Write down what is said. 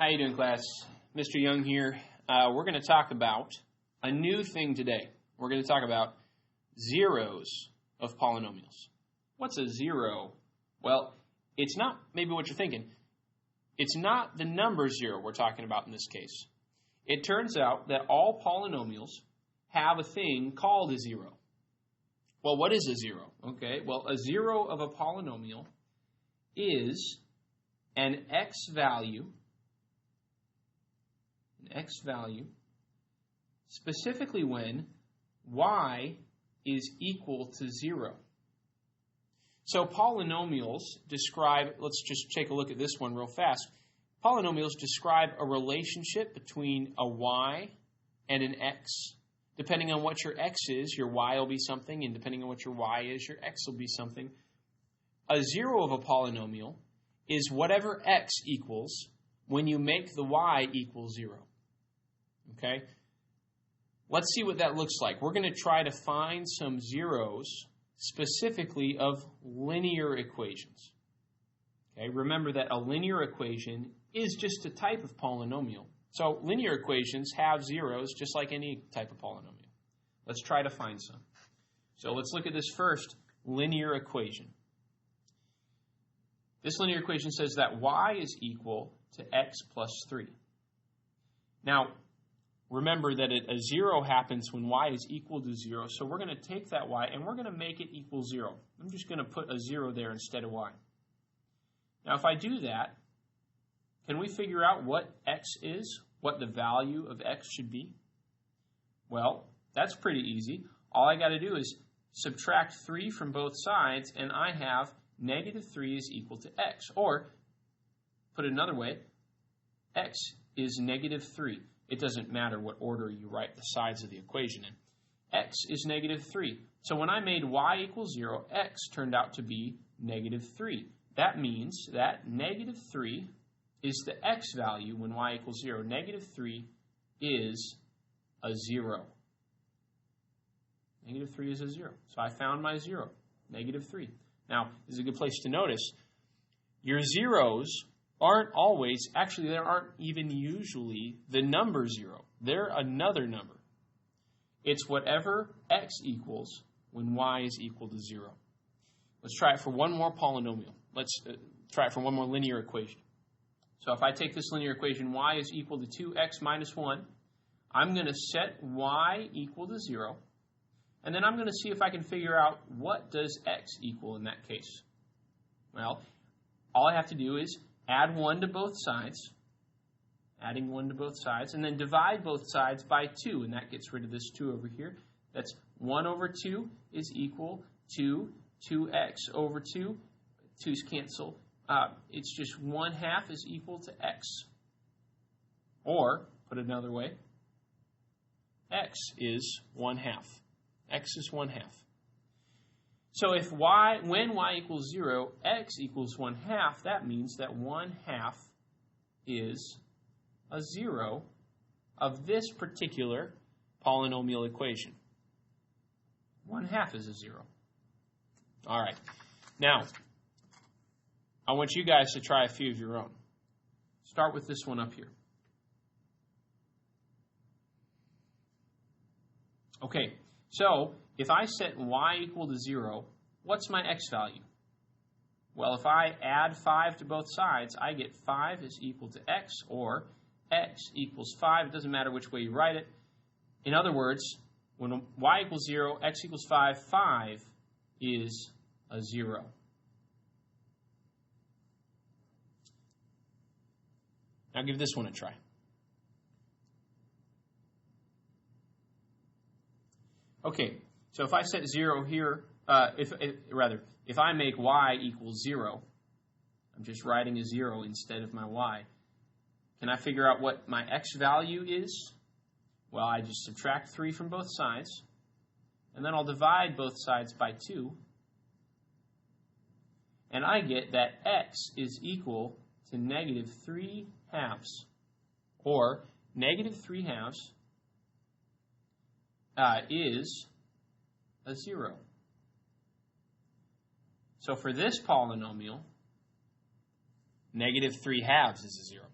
How you doing, class? Mr. Young here. We're going to talk about a new thing today. We're going to talk about zeros of polynomials. What's a zero? Well, it's not maybe what you're thinking. It's not the number zero we're talking about in this case. It turns out that all polynomials have a thing called a zero. Well, what is a zero? Okay, well, a zero of a polynomial is an x value, specifically when y is equal to 0. So polynomials describe, let's just take a look at this one real fast. Polynomials describe a relationship between a y and an x. Depending on what your x is, your y will be something, and depending on what your y is, your x will be something. A zero of a polynomial is whatever x equals when you make the y equal 0. Okay? Let's see what that looks like. We're going to try to find some zeros specifically of linear equations. Okay? Remember that a linear equation is just a type of polynomial. So linear equations have zeros just like any type of polynomial. Let's try to find some. So let's look at this first linear equation. This linear equation says that y is equal to x plus 3. Now, remember that a 0 happens when y is equal to 0, so we're going to take that y and we're going to make it equal 0. I'm just going to put a 0 there instead of y. Now, if I do that, can we figure out what x is, what the value of x should be? Well, that's pretty easy. All I got to do is subtract 3 from both sides, and I have negative 3 is equal to x. Or, put it another way, x is negative 3. It doesn't matter what order you write the sides of the equation in. X is negative 3. So when I made y equals 0, x turned out to be negative 3. That means that negative 3 is the x value when y equals 0. Negative 3 is a 0. Negative 3 is a 0. So I found my 0, negative 3. Now, this is a good place to notice, your zeros aren't always, actually there aren't even usually the number 0. They're another number. It's whatever x equals when y is equal to 0. Let's try it for one more polynomial. Let's try it for one more linear equation. So if I take this linear equation, y is equal to 2x minus 1, I'm going to set y equal to 0, and then I'm going to see if I can figure out what does x equal in that case. Well, all I have to do is add 1 to both sides, adding 1 to both sides, and then divide both sides by 2, and that gets rid of this 2 over here. That's 1 over 2 is equal to 2x over 2. 2's cancel. It's just 1/2 is equal to x. Or, put it another way, x is 1/2. X is 1/2. So if when y equals 0, x equals 1/2, that means that 1/2 is a 0 of this particular polynomial equation. 1/2 is a 0. All right. Now, I want you guys to try a few of your own. Start with this one up here. Okay, so if I set y equal to 0, what's my x value? Well, if I add 5 to both sides, I get 5 is equal to x, or x equals 5. It doesn't matter which way you write it. In other words, when y equals 0, x equals 5, 5 is a 0. Now give this one a try. Okay, so if I set 0 here, if I make y equals 0, I'm just writing a 0 instead of my y. Can I figure out what my x value is? Well, I just subtract 3 from both sides, and then I'll divide both sides by 2, and I get that x is equal to negative 3/2, or negative 3/2 is a 0. So for this polynomial, negative 3/2 is a 0.